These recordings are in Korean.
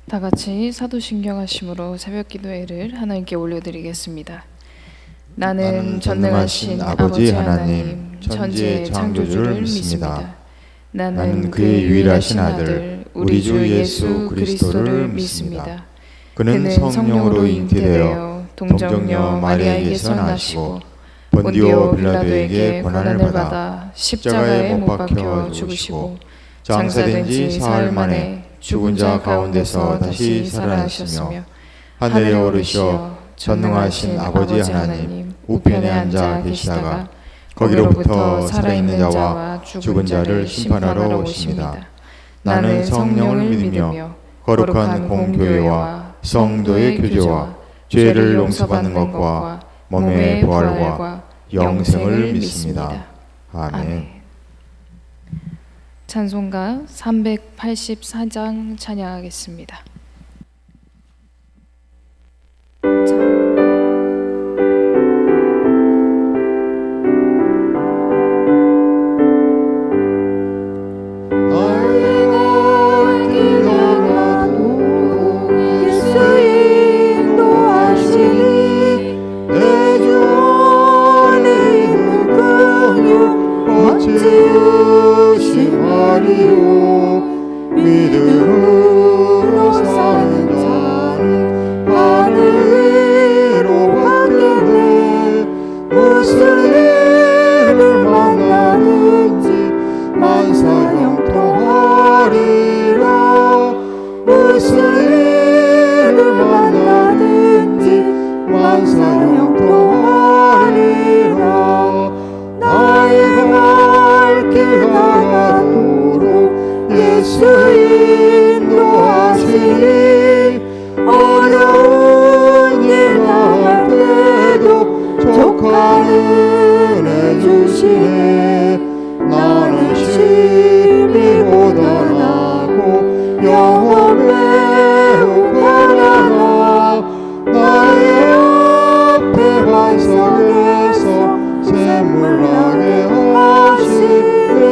다 같이 사도신경하심으로 새벽기도회를 하나님께 올려드리겠습니다. 나는 전능하신 아버지 하나님, 천지의 창조주를 믿습니다. 나는 그의 유일하신 아들, 우리 주 예수 그리스도를 믿습니다. 그는 성령으로 잉태되어 동정녀 마리아에게서 나시고 본디오 빌라도에게 고난을 받아 십자가에 못 박혀 죽으시고 장사된 지 사흘 만에 죽은 자 가운데서 다시 살아나셨으며 하늘에 오르시어 전능하신 아버지 하나님 우편에 앉아 계시다가 거기로부터 살아있는 자와 죽은 자를 심판하러 오십니다. 나는 성령을 믿으며 거룩한 공교회와 성도의 교제와 죄를 용서받는 것과 몸의 부활과 영생을 믿습니다. 아멘. 찬송가 384장 찬양하겠습니다. 믿음으로 사는 자는 하늘로 갔겠네. 무슨 일을 만나든지 만사 형통하리라. 무슨 일을 만나든지 만사 형통하리라. 나의 갈 길 가도록 예수 인도하시니 어려운 일 당할 때도 족하는 애 주시네. 나는 심히 고단하고 영혼 매우 가난하. 나의 앞에 반석에서 샘물 나게 하시네.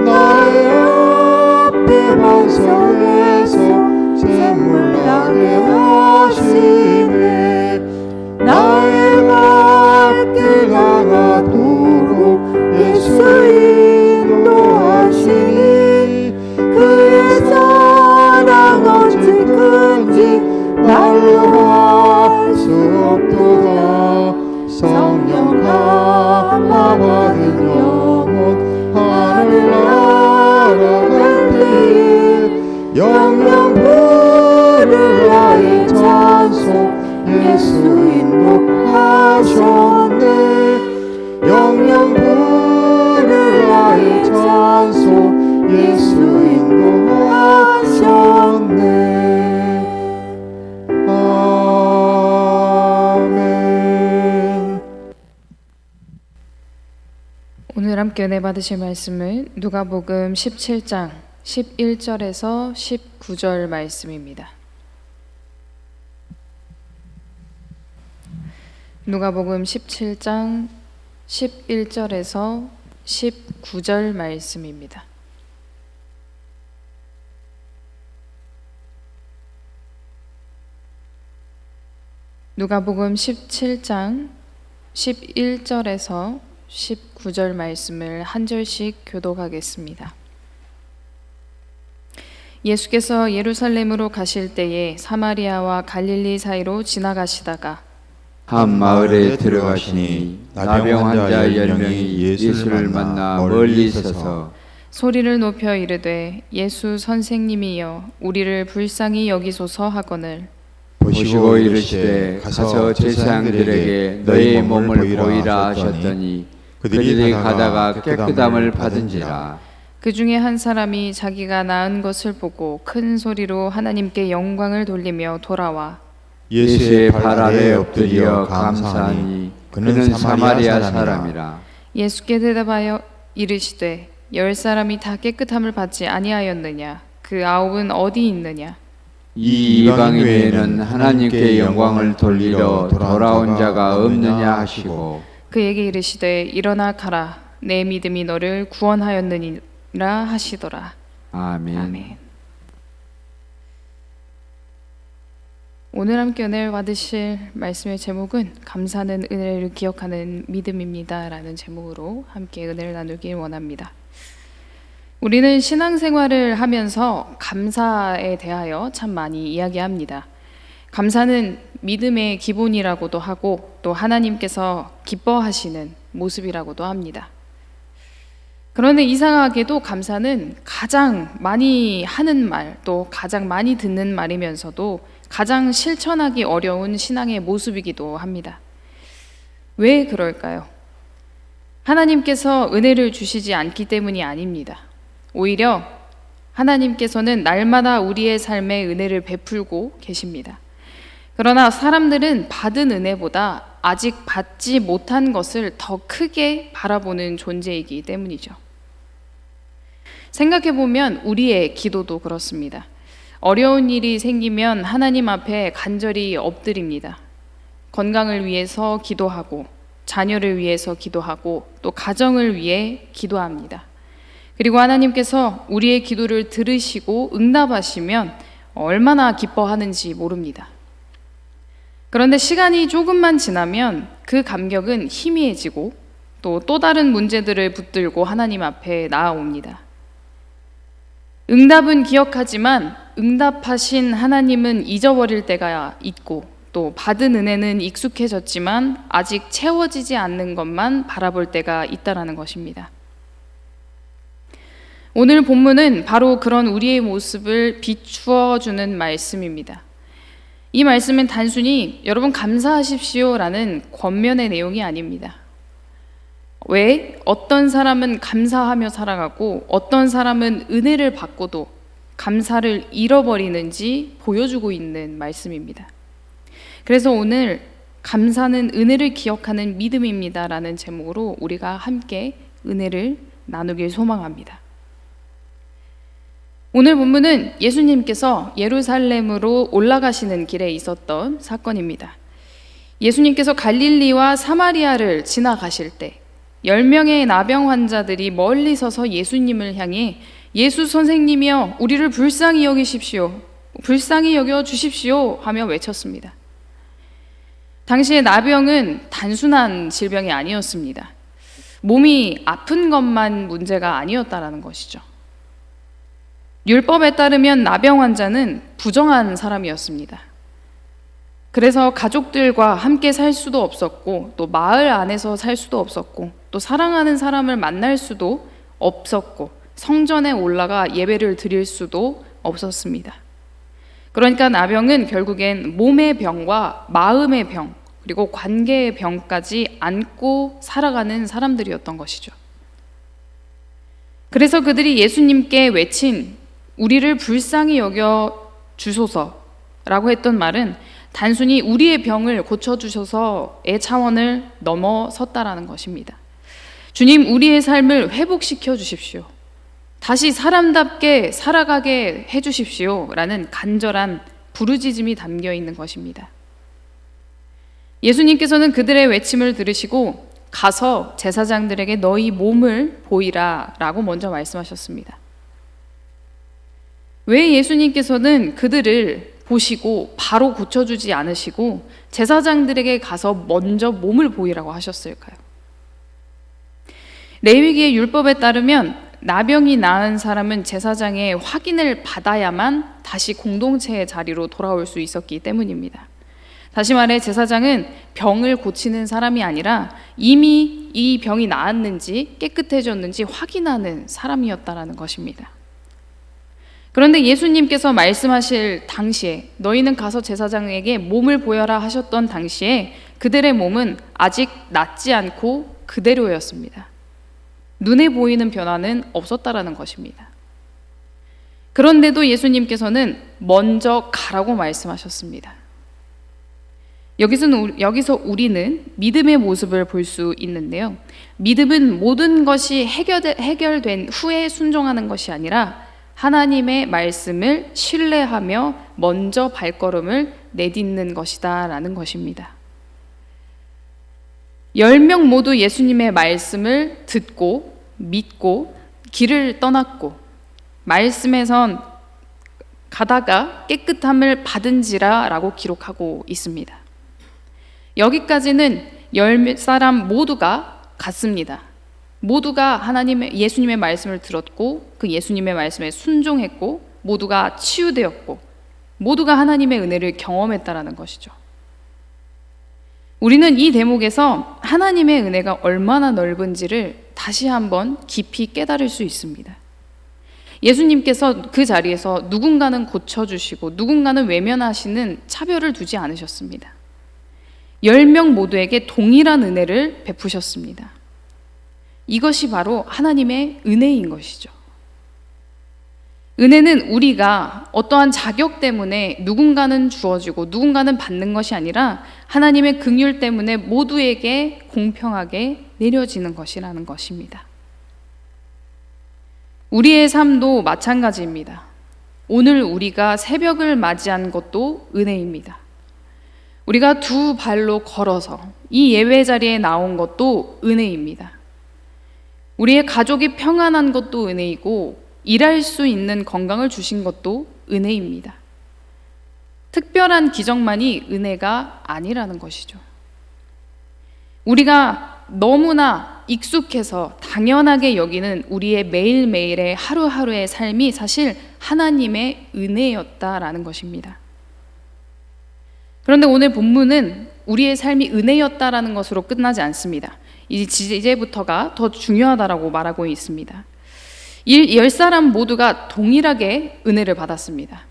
나의 앞에 반석에서 샘물 나게 하시네. 나의 갈 길 나가도록 예수 인도하시니 그의 사랑 어찌 큰지 말로 할 수 없도다. 성령 감화받은 영혼 하늘 날아갈 때에 영영 부르라의 찬송 예수 인도하셨네. 영영 부르라의 찬송 예수 인도하셨네. 아멘. 오늘 함께 은혜 받으실 말씀은 누가복음 17장 11절에서 19절 말씀입니다. 누가복음 17장 11절에서 19절 말씀입니다. 누가복음 17장 11절에서 19절 말씀을 한 절씩 교독하겠습니다. 예수께서 예루살렘으로 가실 때에 사마리아와 갈릴리 사이로 지나가시다가 한 마을에 들어가시니 나병 환자 10명이 예수를 만나 멀리 서서 소리를 높여 이르되 예수 선생님이여 우리를 불쌍히 여기소서 하거늘 보시고 이르시되 가서 제사장들에게 너희 몸을 보이라 하셨더니 그들이 가다가 깨끗함을 받은지라. 그 중에 한 사람이 자기가 나은 것을 보고 큰 소리로 하나님께 영광을 돌리며 돌아와 예수의 발 아래 엎드려 감사하니 그는 사마리아 사람이라. 예수께 대답하여 이르시되 10사람이 다 깨끗함을 받지 아니하였느냐? 그 9은 어디 있느냐? 이 이방인 외에는 하나님께 영광을 돌리러 돌아온 자가 없느냐 하시고 그에게 이르시되 일어나 가라 내 믿음이 너를 구원하였느니라 하시더라. 아멘. 아멘. 오늘 함께 은혜를 받으실 말씀의 제목은 감사는 은혜를 기억하는 믿음입니다 라는 제목으로 함께 은혜를 나누길 원합니다. 우리는 신앙생활을 하면서 감사에 대하여 참 많이 이야기합니다. 감사는 믿음의 기본이라고도 하고 또 하나님께서 기뻐하시는 모습이라고도 합니다. 그런데 이상하게도 감사는 가장 많이 하는 말, 또 가장 많이 듣는 말이면서도 가장 실천하기 어려운 신앙의 모습이기도 합니다. 왜 그럴까요? 하나님께서 은혜를 주시지 않기 때문이 아닙니다. 오히려 하나님께서는 날마다 우리의 삶에 은혜를 베풀고 계십니다. 그러나 사람들은 받은 은혜보다 아직 받지 못한 것을 더 크게 바라보는 존재이기 때문이죠. 생각해보면 우리의 기도도 그렇습니다. 어려운 일이 생기면 하나님 앞에 간절히 엎드립니다. 건강을 위해서 기도하고 자녀를 위해서 기도하고 또 가정을 위해 기도합니다. 그리고 하나님께서 우리의 기도를 들으시고 응답하시면 얼마나 기뻐하는지 모릅니다. 그런데 시간이 조금만 지나면 그 감격은 희미해지고 또 다른 문제들을 붙들고 하나님 앞에 나아옵니다. 응답은 기억하지만 응답하신 하나님은 잊어버릴 때가 있고 또 받은 은혜는 익숙해졌지만 아직 채워지지 않는 것만 바라볼 때가 있다라는 것입니다. 오늘 본문은 바로 그런 우리의 모습을 비추어 주는 말씀입니다. 이 말씀은 단순히 여러분 감사하십시오라는 권면의 내용이 아닙니다. 왜 어떤 사람은 감사하며 살아가고 어떤 사람은 은혜를 받고도 감사를 잃어버리는지 보여주고 있는 말씀입니다. 그래서 오늘 감사는 은혜를 기억하는 믿음입니다 라는 제목으로 우리가 함께 은혜를 나누길 소망합니다. 오늘 본문은 예수님께서 예루살렘으로 올라가시는 길에 있었던 사건입니다. 예수님께서 갈릴리와 사마리아를 지나가실 때 10명의 나병 환자들이 멀리 서서 예수님을 향해 예수 선생님이여 우리를 불쌍히 여기십시오. 불쌍히 여겨 주십시오 하며 외쳤습니다. 당시에 나병은 단순한 질병이 아니었습니다. 몸이 아픈 것만 문제가 아니었다라는 것이죠. 율법에 따르면 나병 환자는 부정한 사람이었습니다. 그래서 가족들과 함께 살 수도 없었고 또 마을 안에서 살 수도 없었고 또 사랑하는 사람을 만날 수도 없었고 성전에 올라가 예배를 드릴 수도 없었습니다. 그러니까 나병은 결국엔 몸의 병과 마음의 병 그리고 관계의 병까지 안고 살아가는 사람들이었던 것이죠. 그래서 그들이 예수님께 외친 우리를 불쌍히 여겨 주소서라고 했던 말은 단순히 우리의 병을 고쳐주셔서의 차원을 넘어섰다라는 것입니다. 주님, 우리의 삶을 회복시켜 주십시오. 다시 사람답게 살아가게 해주십시오 라는 간절한 부르짖음이 담겨 있는 것입니다. 예수님께서는 그들의 외침을 들으시고 가서 제사장들에게 너희 몸을 보이라 라고 먼저 말씀하셨습니다. 왜 예수님께서는 그들을 보시고 바로 고쳐주지 않으시고 제사장들에게 가서 먼저 몸을 보이라고 하셨을까요? 레위기의 율법에 따르면 나병이 나은 사람은 제사장의 확인을 받아야만 다시 공동체의 자리로 돌아올 수 있었기 때문입니다. 다시 말해 제사장은 병을 고치는 사람이 아니라 이미 이 병이 나았는지 깨끗해졌는지 확인하는 사람이었다라는 것입니다. 그런데 예수님께서 말씀하실 당시에 너희는 가서 제사장에게 몸을 보여라 하셨던 당시에 그들의 몸은 아직 낫지 않고 그대로였습니다. 눈에 보이는 변화는 없었다라는 것입니다. 그런데도 예수님께서는 먼저 가라고 말씀하셨습니다. 여기서 우리는 믿음의 모습을 볼 수 있는데요. 믿음은 모든 것이 해결된 후에 순종하는 것이 아니라 하나님의 말씀을 신뢰하며 먼저 발걸음을 내딛는 것이다 라는 것입니다. 10명 모두 예수님의 말씀을 듣고 믿고 길을 떠났고 말씀에선 가다가 깨끗함을 받은지라라고 기록하고 있습니다. 여기까지는 10사람 모두가 같습니다. 모두가 예수님의 말씀을 들었고 그 예수님의 말씀에 순종했고 모두가 치유되었고 모두가 하나님의 은혜를 경험했다라는 것이죠. 우리는 이 대목에서 하나님의 은혜가 얼마나 넓은지를 다시 한번 깊이 깨달을 수 있습니다. 예수님께서 그 자리에서 누군가는 고쳐주시고 누군가는 외면하시는 차별을 두지 않으셨습니다. 10명 모두에게 동일한 은혜를 베푸셨습니다. 이것이 바로 하나님의 은혜인 것이죠. 은혜는 우리가 어떠한 자격 때문에 누군가는 주어지고 누군가는 받는 것이 아니라 하나님의 긍휼 때문에 모두에게 공평하게 내려지는 것이라는 것입니다. 우리의 삶도 마찬가지입니다. 오늘 우리가 새벽을 맞이한 것도 은혜입니다. 우리가 두 발로 걸어서 이 예배 자리에 나온 것도 은혜입니다. 우리의 가족이 평안한 것도 은혜이고 일할 수 있는 건강을 주신 것도 은혜입니다. 특별한 기적만이 은혜가 아니라는 것이죠. 우리가 너무나 익숙해서 당연하게 여기는 우리의 매일매일의 하루하루의 삶이 사실 하나님의 은혜였다라는 것입니다. 그런데 오늘 본문은 우리의 삶이 은혜였다라는 것으로 끝나지 않습니다. 이제부터가 더 중요하다라고 말하고 있습니다. 10사람 모두가 동일하게 은혜를 받았습니다.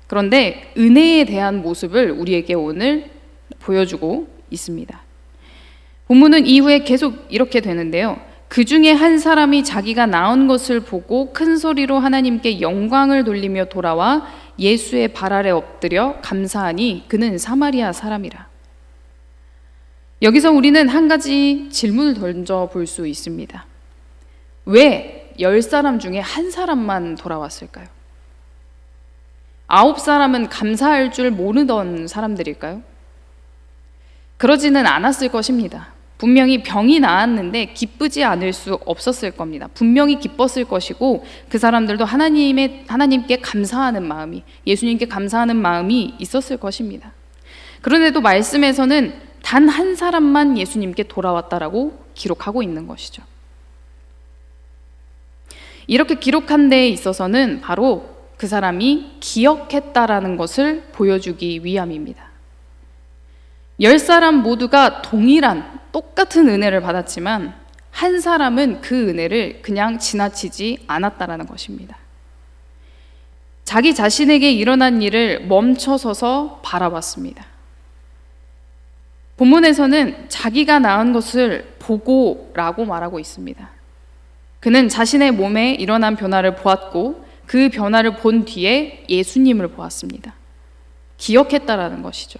그런데 은혜에 대한 모습을 우리에게 오늘 보여주고 있습니다. 본문은 이후에 계속 이렇게 되는데요. 그 중에 한 사람이 자기가 나은 것을 보고 큰 소리로 하나님께 영광을 돌리며 돌아와 예수의 발 아래 엎드려 감사하니 그는 사마리아 사람이라. 여기서 우리는 한 가지 질문을 던져볼 수 있습니다. 왜 10사람 중에 한 사람만 돌아왔을까요? 9사람은 감사할 줄 모르던 사람들일까요? 그러지는 않았을 것입니다. 분명히 병이 나았는데 기쁘지 않을 수 없었을 겁니다. 분명히 기뻤을 것이고 그 사람들도 하나님께 감사하는 마음이, 예수님께 감사하는 마음이 있었을 것입니다. 그런데도 말씀에서는 단 한 사람만 예수님께 돌아왔다라고 기록하고 있는 것이죠. 이렇게 기록한 데에 있어서는 바로 그 사람이 기억했다라는 것을 보여주기 위함입니다. 10사람 모두가 동일한 똑같은 은혜를 받았지만 한 사람은 그 은혜를 그냥 지나치지 않았다라는 것입니다. 자기 자신에게 일어난 일을 멈춰서서 바라봤습니다. 본문에서는 자기가 낳은 것을 보고라고 말하고 있습니다. 그는 자신의 몸에 일어난 변화를 보았고 그 변화를 본 뒤에 예수님을 보았습니다. 기억했다라는 것이죠.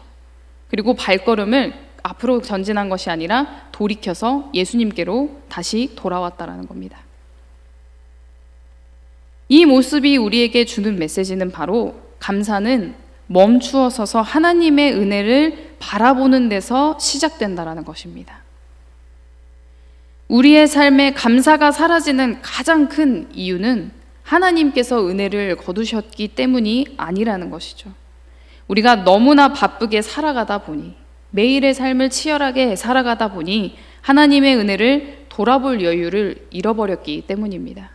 그리고 발걸음을 앞으로 전진한 것이 아니라 돌이켜서 예수님께로 다시 돌아왔다라는 겁니다. 이 모습이 우리에게 주는 메시지는 바로 감사는 멈추어 서서 하나님의 은혜를 바라보는 데서 시작된다라는 것입니다. 우리의 삶에 감사가 사라지는 가장 큰 이유는 하나님께서 은혜를 거두셨기 때문이 아니라는 것이죠. 우리가 너무나 바쁘게 살아가다 보니, 매일의 삶을 치열하게 살아가다 보니 하나님의 은혜를 돌아볼 여유를 잃어버렸기 때문입니다.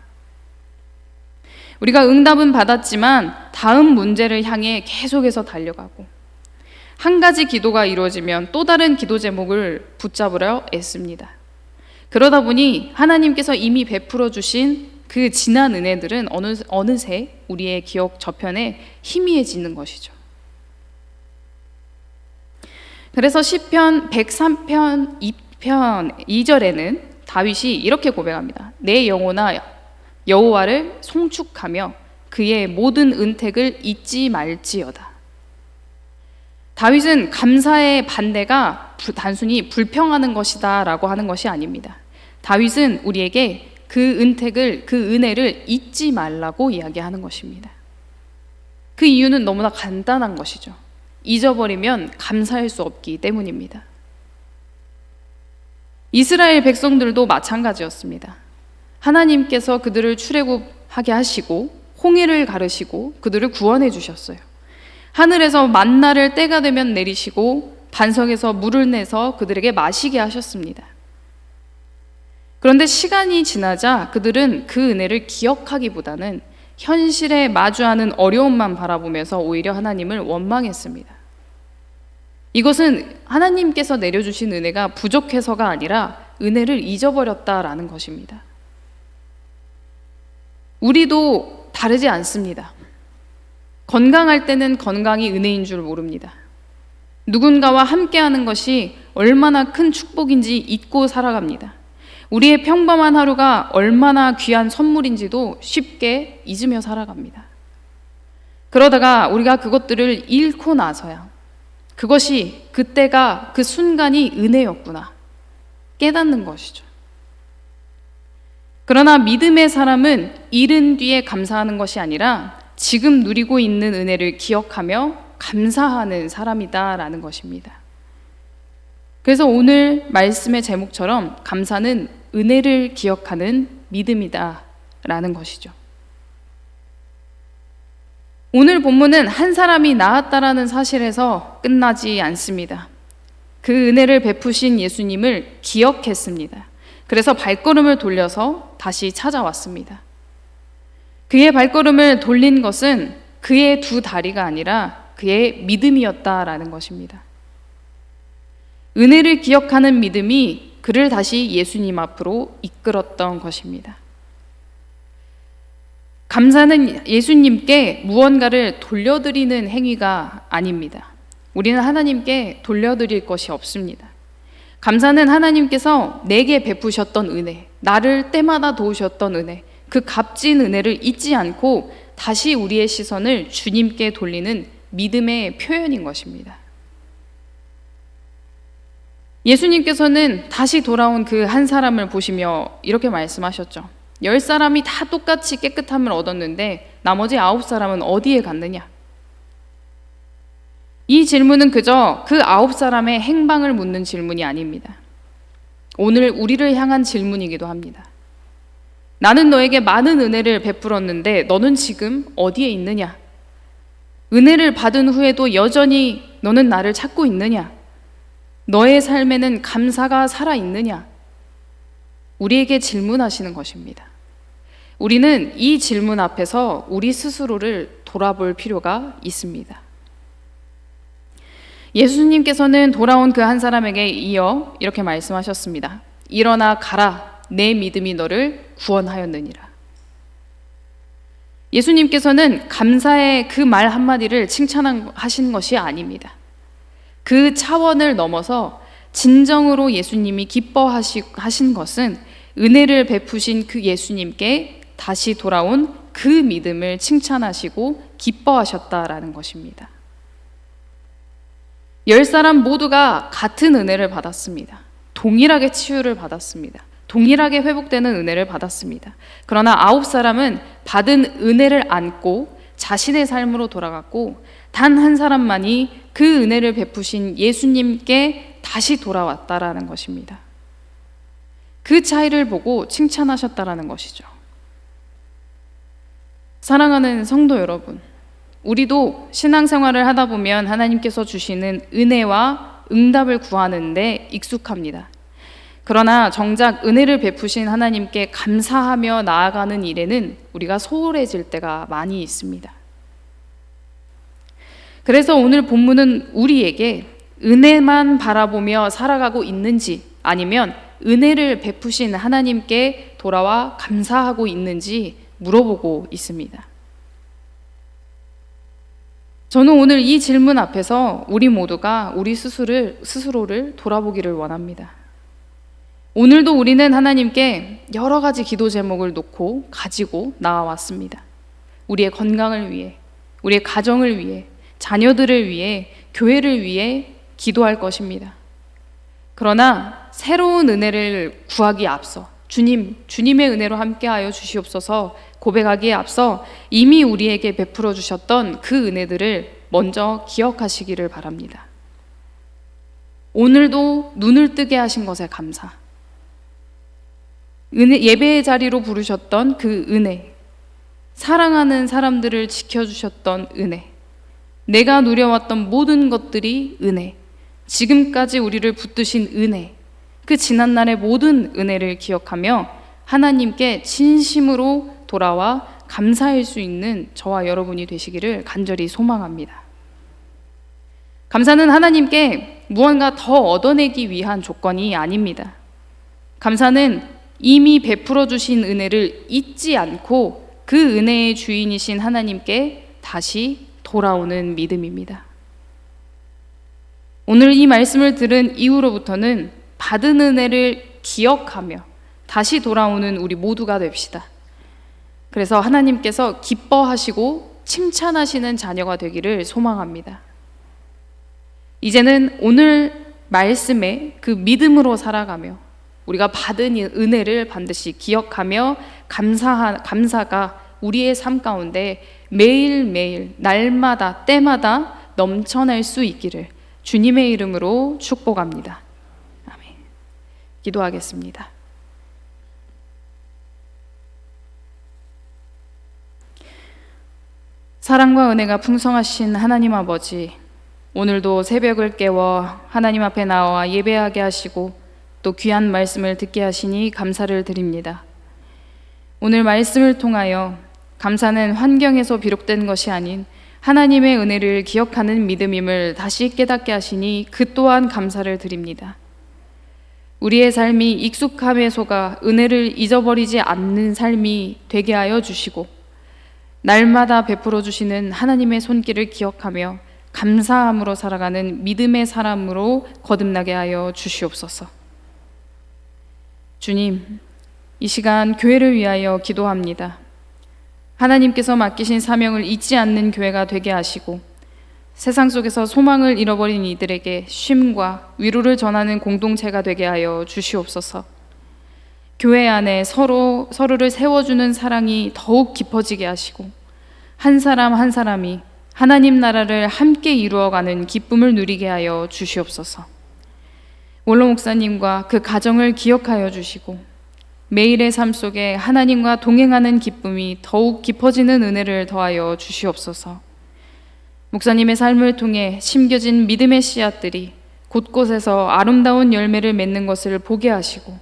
우리가 응답은 받았지만 다음 문제를 향해 계속해서 달려가고 한 가지 기도가 이루어지면 또 다른 기도 제목을 붙잡으려 애씁니다. 그러다 보니 하나님께서 이미 베풀어 주신 그 지난 은혜들은 어느새 우리의 기억 저편에 희미해지는 것이죠. 그래서 시편 103편 2편 2절에는 다윗이 이렇게 고백합니다. 내 영혼아 여호와를 송축하며 그의 모든 은택을 잊지 말지어다. 다윗은 감사의 반대가 단순히 불평하는 것이다 라고 하는 것이 아닙니다. 다윗은 우리에게 그 은택을, 그 은혜를 잊지 말라고 이야기하는 것입니다. 그 이유는 너무나 간단한 것이죠. 잊어버리면 감사할 수 없기 때문입니다. 이스라엘 백성들도 마찬가지였습니다. 하나님께서 그들을 출애굽하게 하시고 홍해를 가르시고 그들을 구원해 주셨어요. 하늘에서 만나를 때가 되면 내리시고 반석에서 물을 내서 그들에게 마시게 하셨습니다. 그런데 시간이 지나자 그들은 그 은혜를 기억하기보다는 현실에 마주하는 어려움만 바라보면서 오히려 하나님을 원망했습니다. 이것은 하나님께서 내려주신 은혜가 부족해서가 아니라 은혜를 잊어버렸다라는 것입니다. 우리도 다르지 않습니다. 건강할 때는 건강이 은혜인 줄 모릅니다. 누군가와 함께하는 것이 얼마나 큰 축복인지 잊고 살아갑니다. 우리의 평범한 하루가 얼마나 귀한 선물인지도 쉽게 잊으며 살아갑니다. 그러다가 우리가 그것들을 잃고 나서야 그것이 그때가 그 순간이 은혜였구나 깨닫는 것이죠. 그러나 믿음의 사람은 잃은 뒤에 감사하는 것이 아니라 지금 누리고 있는 은혜를 기억하며 감사하는 사람이다라는 것입니다. 그래서 오늘 말씀의 제목처럼 감사는 은혜를 기억하는 믿음이다라는 것이죠. 오늘 본문은 한 사람이 나았다라는 사실에서 끝나지 않습니다. 그 은혜를 베푸신 예수님을 기억했습니다. 그래서 발걸음을 돌려서 다시 찾아왔습니다. 그의 발걸음을 돌린 것은 그의 두 다리가 아니라 그의 믿음이었다라는 것입니다. 은혜를 기억하는 믿음이 그를 다시 예수님 앞으로 이끌었던 것입니다. 감사는 예수님께 무언가를 돌려드리는 행위가 아닙니다. 우리는 하나님께 돌려드릴 것이 없습니다. 감사는 하나님께서 내게 베푸셨던 은혜, 나를 때마다 도우셨던 은혜, 그 값진 은혜를 잊지 않고 다시 우리의 시선을 주님께 돌리는 믿음의 표현인 것입니다. 예수님께서는 다시 돌아온 그 한 사람을 보시며 이렇게 말씀하셨죠. 10사람이 다 똑같이 깨끗함을 얻었는데 나머지 9사람은 어디에 갔느냐? 이 질문은 그저 그 9사람의 행방을 묻는 질문이 아닙니다. 오늘 우리를 향한 질문이기도 합니다. 나는 너에게 많은 은혜를 베풀었는데 너는 지금 어디에 있느냐? 은혜를 받은 후에도 여전히 너는 나를 찾고 있느냐? 너의 삶에는 감사가 살아있느냐? 우리에게 질문하시는 것입니다. 우리는 이 질문 앞에서 우리 스스로를 돌아볼 필요가 있습니다. 예수님께서는 돌아온 그 한 사람에게 이어 이렇게 말씀하셨습니다. 일어나 가라, 내 믿음이 너를 구원하였느니라. 예수님께서는 감사의 그 말 한마디를 칭찬하신 것이 아닙니다. 그 차원을 넘어서 진정으로 예수님이 기뻐하신 것은 은혜를 베푸신 그 예수님께 다시 돌아온 그 믿음을 칭찬하시고 기뻐하셨다라는 것입니다. 10사람 모두가 같은 은혜를 받았습니다. 동일하게 치유를 받았습니다. 동일하게 회복되는 은혜를 받았습니다. 그러나 9사람은 받은 은혜를 안고 자신의 삶으로 돌아갔고 단 한 사람만이 그 은혜를 베푸신 예수님께 다시 돌아왔다라는 것입니다. 그 차이를 보고 칭찬하셨다라는 것이죠. 사랑하는 성도 여러분, 우리도 신앙생활을 하다 보면 하나님께서 주시는 은혜와 응답을 구하는데 익숙합니다. 그러나 정작 은혜를 베푸신 하나님께 감사하며 나아가는 일에는 우리가 소홀해질 때가 많이 있습니다. 그래서 오늘 본문은 우리에게 은혜만 바라보며 살아가고 있는지 아니면 은혜를 베푸신 하나님께 돌아와 감사하고 있는지 물어보고 있습니다. 저는 오늘 이 질문 앞에서 우리 모두가 우리 스스로를 돌아보기를 원합니다. 오늘도 우리는 하나님께 여러 가지 기도 제목을 놓고 가지고 나와왔습니다. 우리의 건강을 위해, 우리의 가정을 위해, 자녀들을 위해, 교회를 위해 기도할 것입니다. 그러나 새로운 은혜를 구하기에 앞서 주님의 은혜로 함께하여 주시옵소서 고백하기에 앞서 이미 우리에게 베풀어 주셨던 그 은혜들을 먼저 기억하시기를 바랍니다. 오늘도 눈을 뜨게 하신 것에 감사, 예배의 자리로 부르셨던 그 은혜, 사랑하는 사람들을 지켜주셨던 은혜, 내가 누려왔던 모든 것들이 은혜, 지금까지 우리를 붙드신 은혜, 그 지난날의 모든 은혜를 기억하며 하나님께 진심으로 돌아와 감사할 수 있는 저와 여러분이 되시기를 간절히 소망합니다. 감사는 하나님께 무언가 더 얻어내기 위한 조건이 아닙니다. 감사는 이미 베풀어 주신 은혜를 잊지 않고 그 은혜의 주인이신 하나님께 다시 돌아오는 믿음입니다. 오늘 이 말씀을 들은 이후로부터는 받은 은혜를 기억하며 다시 돌아오는 우리 모두가 됩시다. 그래서 하나님께서 기뻐하시고 칭찬하시는 자녀가 되기를 소망합니다. 이제는 오늘 말씀에 그 믿음으로 살아가며 우리가 받은 은혜를 반드시 기억하며 감사가 우리의 삶 가운데 매일매일 날마다 때마다 넘쳐날 수 있기를 주님의 이름으로 축복합니다. 아멘. 기도하겠습니다. 사랑과 은혜가 풍성하신 하나님 아버지, 오늘도 새벽을 깨워 하나님 앞에 나와 예배하게 하시고 또 귀한 말씀을 듣게 하시니 감사를 드립니다. 오늘 말씀을 통하여 감사는 환경에서 비롯된 것이 아닌 하나님의 은혜를 기억하는 믿음임을 다시 깨닫게 하시니 그 또한 감사를 드립니다. 우리의 삶이 익숙함에 속아 은혜를 잊어버리지 않는 삶이 되게 하여 주시고 날마다 베풀어 주시는 하나님의 손길을 기억하며 감사함으로 살아가는 믿음의 사람으로 거듭나게 하여 주시옵소서. 주님, 이 시간 교회를 위하여 기도합니다. 하나님께서 맡기신 사명을 잊지 않는 교회가 되게 하시고 세상 속에서 소망을 잃어버린 이들에게 쉼과 위로를 전하는 공동체가 되게 하여 주시옵소서. 교회 안에 서로를 세워주는 사랑이 더욱 깊어지게 하시고 한 사람 한 사람이 하나님 나라를 함께 이루어가는 기쁨을 누리게 하여 주시옵소서. 원로 목사님과 그 가정을 기억하여 주시고 매일의 삶 속에 하나님과 동행하는 기쁨이 더욱 깊어지는 은혜를 더하여 주시옵소서. 목사님의 삶을 통해 심겨진 믿음의 씨앗들이 곳곳에서 아름다운 열매를 맺는 것을 보게 하시고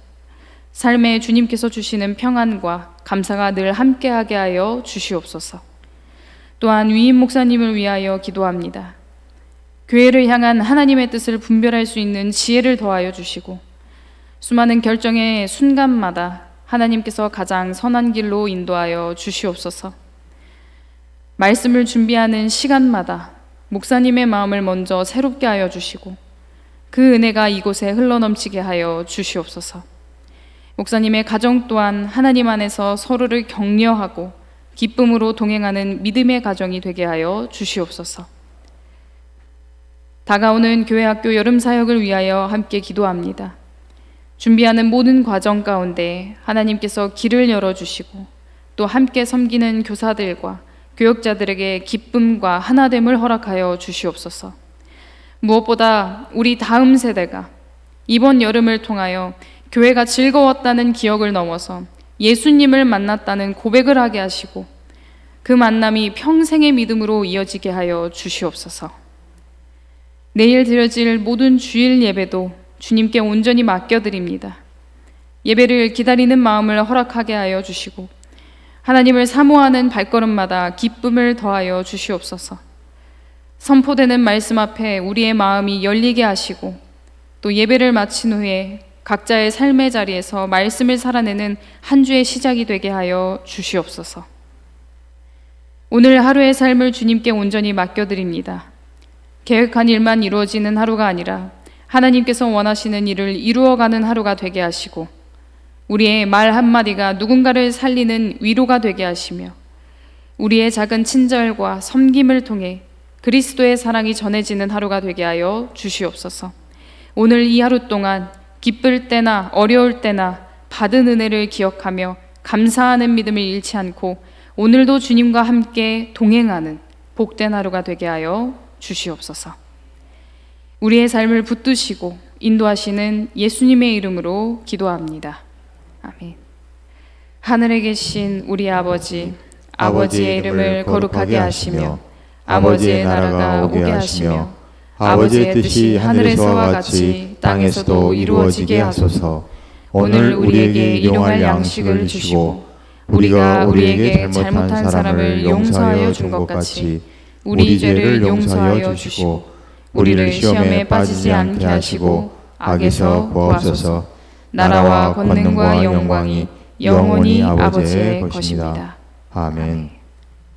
삶에 주님께서 주시는 평안과 감사가 늘 함께하게 하여 주시옵소서. 또한 위임 목사님을 위하여 기도합니다. 교회를 향한 하나님의 뜻을 분별할 수 있는 지혜를 더하여 주시고 수많은 결정의 순간마다 하나님께서 가장 선한 길로 인도하여 주시옵소서. 말씀을 준비하는 시간마다 목사님의 마음을 먼저 새롭게 하여 주시고 그 은혜가 이곳에 흘러넘치게 하여 주시옵소서. 목사님의 가정 또한 하나님 안에서 서로를 격려하고 기쁨으로 동행하는 믿음의 가정이 되게 하여 주시옵소서. 다가오는 교회학교 여름사역을 위하여 함께 기도합니다. 준비하는 모든 과정 가운데 하나님께서 길을 열어주시고 또 함께 섬기는 교사들과 교역자들에게 기쁨과 하나됨을 허락하여 주시옵소서. 무엇보다 우리 다음 세대가 이번 여름을 통하여 교회가 즐거웠다는 기억을 넘어서 예수님을 만났다는 고백을 하게 하시고 그 만남이 평생의 믿음으로 이어지게 하여 주시옵소서. 내일 드려질 모든 주일 예배도 주님께 온전히 맡겨드립니다. 예배를 기다리는 마음을 허락하게 하여 주시고 하나님을 사모하는 발걸음마다 기쁨을 더하여 주시옵소서. 선포되는 말씀 앞에 우리의 마음이 열리게 하시고 또 예배를 마친 후에 각자의 삶의 자리에서 말씀을 살아내는 한 주의 시작이 되게 하여 주시옵소서. 오늘 하루의 삶을 주님께 온전히 맡겨드립니다. 계획한 일만 이루어지는 하루가 아니라 하나님께서 원하시는 일을 이루어가는 하루가 되게 하시고 우리의 말 한마디가 누군가를 살리는 위로가 되게 하시며 우리의 작은 친절과 섬김을 통해 그리스도의 사랑이 전해지는 하루가 되게 하여 주시옵소서. 오늘 이 하루 동안 기쁠 때나 어려울 때나 받은 은혜를 기억하며 감사하는 믿음을 잃지 않고 오늘도 주님과 함께 동행하는 복된 하루가 되게 하여 주시옵소서. 우리의 삶을 붙드시고 인도하시는 예수님의 이름으로 기도합니다. 아멘. 하늘에 계신 우리 아버지, 아버지의 이름을 거룩하게 하시며 아버지의 나라가 오게 하시며 아버지의 뜻이 하늘에서와 같이 땅에서도 이루어지게 하소서. 오늘 우리에게 일용할 양식을 주시고 우리가 우리에게 잘못한 사람을 용서하여 준 것 같이 우리 죄를 용서하여 주시고 우리를 시험에 빠지지 않게 하시고 악에서 구하소서. 나라와 권능과 영광이 영원히 아버지의 것입니다. 아멘.